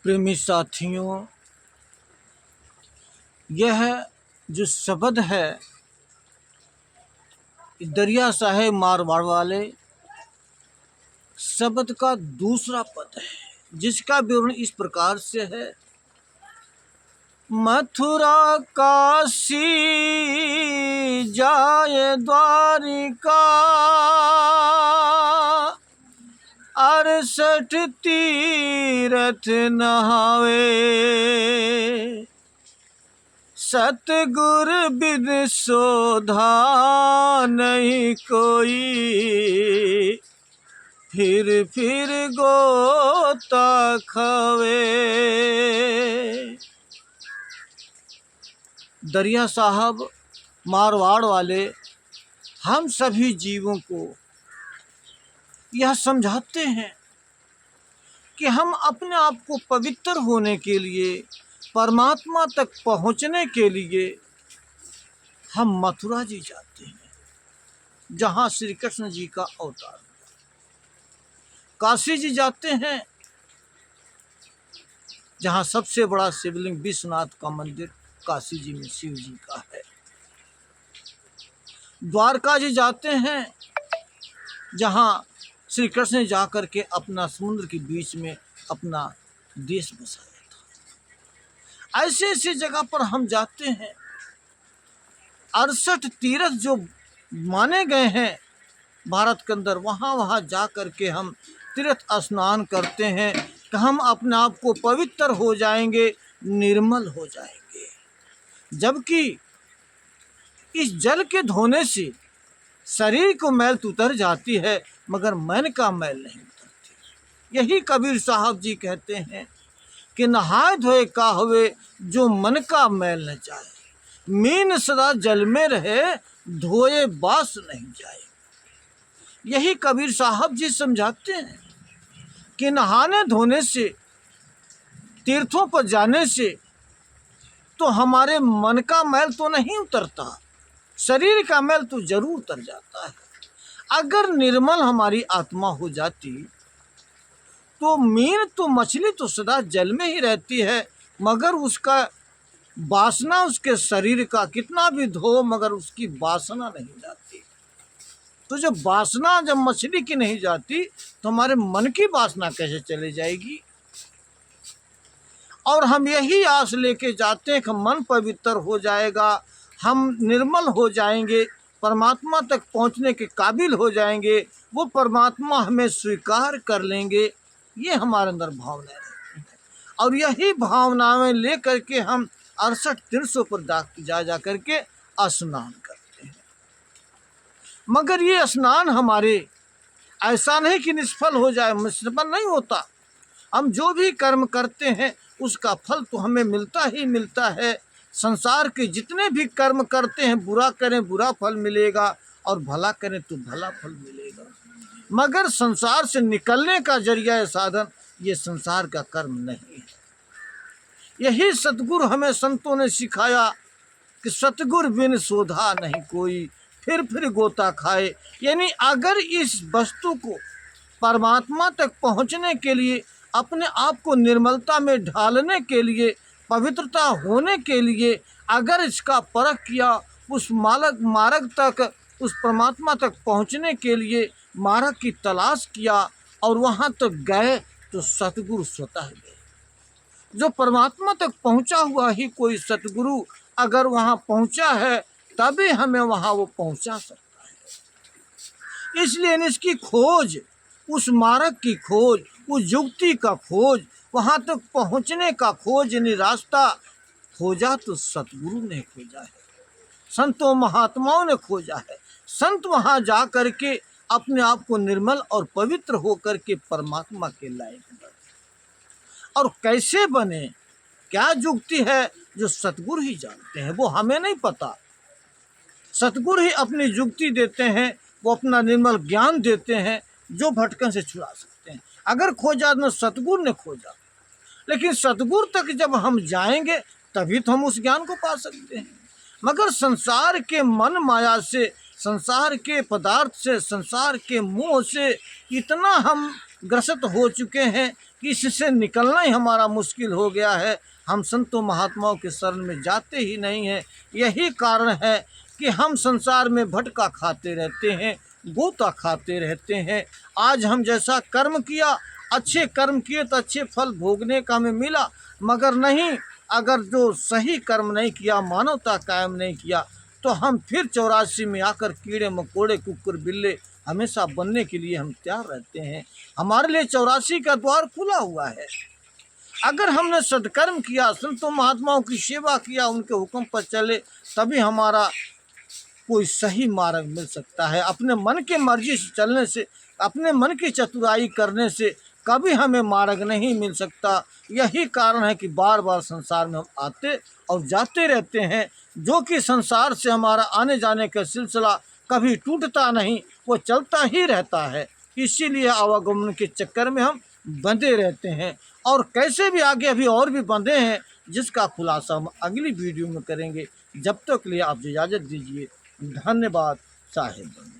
प्रेमी साथियों, यह जो शब्द है दरिया साहेब मारवाड़ वाले शब्द का दूसरा पद है, जिसका विवरण इस प्रकार से है। मथुरा काशी जाए द्वारिका, 68 तीरथ नहावे, सतगुर बिन सोधा नहीं कोई, फिर गोता खावे। दरिया साहब मारवाड़ वाले हम सभी जीवों को यह समझाते हैं कि हम अपने आप को पवित्र होने के लिए, परमात्मा तक पहुंचने के लिए हम मथुरा जी जाते हैं, जहां श्री कृष्ण जी का अवतार हुआ। काशी जी जाते हैं, जहां सबसे बड़ा शिवलिंग विश्वनाथ का मंदिर काशी जी में शिव जी का है। द्वारका जी जाते हैं, जहां श्री कृष्ण ने जाकर के अपना समुद्र के बीच में अपना देश बसाया था। ऐसे ऐसे जगह पर हम जाते हैं। 68 तीर्थ जो माने गए हैं भारत के अंदर, वहाँ जा कर के हम तीर्थ स्नान करते हैं कि हम अपने आप को पवित्र हो जाएंगे, निर्मल हो जाएंगे। जबकि इस जल के धोने से शरीर को मैल तो उतर जाती है, मगर मन का मैल नहीं उतरती। यही कबीर साहब जी कहते हैं कि नहाए धोए का हुए जो मन का मैल न जाए, मीन सदा जल में रहे धोए बास नहीं जाए। यही कबीर साहब जी समझाते हैं कि नहाने धोने से, तीर्थों पर जाने से तो हमारे मन का मैल तो नहीं उतरता, शरीर का मैल तो जरूर उतर जाता है। अगर निर्मल हमारी आत्मा हो जाती तो मीन तो मछली तो सदा जल में ही रहती है, मगर उसका वासना, उसके शरीर का कितना भी धो मगर उसकी वासना नहीं जाती। तो जब वासना जब मछली की नहीं जाती तो हमारे मन की वासना कैसे चली जाएगी। और हम यही आस लेके जाते हैं कि मन पवित्र हो जाएगा, हम निर्मल हो जाएंगे, परमात्मा तक पहुंचने के काबिल हो जाएंगे, वो परमात्मा हमें स्वीकार कर लेंगे। ये हमारे अंदर भावनाएं रहती हैं और यही भावनाएं ले करके हम 68 तीर्थों पर जा करके स्नान करते हैं। मगर ये स्नान हमारे ऐसा नहीं कि निष्फल हो जाए, निष्फल नहीं होता। हम जो भी कर्म करते हैं उसका फल तो हमें मिलता ही मिलता है। संसार के जितने भी कर्म करते हैं, बुरा करें बुरा फल मिलेगा और भला करें तो भला फल मिलेगा। मगर संसार से निकलने का जरिया है, साधन ये संसार का कर्म नहीं है। यही सतगुरु हमें संतों ने सिखाया कि सतगुरु बिन सोधा नहीं कोई, फिर गोता खाए। यानी अगर इस वस्तु को परमात्मा तक पहुंचने के लिए, अपने आप को निर्मलता में ढालने के लिए, पवित्रता होने के लिए अगर इसका परख किया, उस मार्ग तक, उस परमात्मा तक पहुंचने के लिए मार्ग की तलाश किया और वहां तक गए तो सतगुरु स्वतः गए। जो परमात्मा तक पहुंचा हुआ ही कोई सतगुरु अगर वहां पहुंचा है तभी हमें वहां वो पहुंचा सकता है। इसलिए इसकी खोज, उस मार्ग की खोज, उस युक्ति का खोज, वहां तक पहुंचने का खोज, यानी रास्ता खोजा तो सतगुरु ने खोजा है, संतों महात्माओं ने खोजा है। संत वहां जा करके अपने आप को निर्मल और पवित्र होकर के परमात्मा के लायक बने। और कैसे बने, क्या युक्ति है, जो सतगुरु ही जानते हैं, वो हमें नहीं पता। सतगुरु ही अपनी युक्ति देते हैं, वो अपना निर्मल ज्ञान देते हैं जो भटकन से छुड़ा सकते हैं। अगर खोजा तो सतगुरु ने खोजा, लेकिन सतगुरु तक जब हम जाएंगे तभी तो हम उस ज्ञान को पा सकते हैं। मगर संसार के मन माया से, संसार के पदार्थ से, संसार के मोह से इतना हम ग्रसित हो चुके हैं कि इससे निकलना ही हमारा मुश्किल हो गया है। हम संतों महात्माओं के शरण में जाते ही नहीं हैं। यही कारण है कि हम संसार में भटका खाते रहते हैं, गोता खाते रहते हैं। आज हम जैसा कर्म किया, अच्छे कर्म किए तो अच्छे फल भोगने का हमें मिला, मगर नहीं, अगर जो सही कर्म नहीं किया, मानवता कायम नहीं किया, तो हम फिर 84 में आकर कीड़े मकोड़े कुकुर बिल्ले हमेशा बनने के लिए हम तैयार रहते हैं। हमारे लिए 84 का द्वार खुला हुआ है। अगर हमने सत्कर्म किया, संतों महात्माओं की सेवा किया, उनके हुक्म पर चले, तभी हमारा कोई सही मार्ग मिल सकता है। अपने मन के मर्जी से चलने से, अपने मन की चतुराई करने से कभी हमें मार्ग नहीं मिल सकता। यही कारण है कि बार बार संसार में हम आते और जाते रहते हैं, जो कि संसार से हमारा आने जाने का सिलसिला कभी टूटता नहीं, वो चलता ही रहता है। इसीलिए आवागमन के चक्कर में हम बंधे रहते हैं, और कैसे भी आगे अभी और भी बंधे हैं, जिसका खुलासा हम अगली वीडियो में करेंगे। जब तक के लिए आप इजाज़त दीजिए। धन्यवाद साहिब।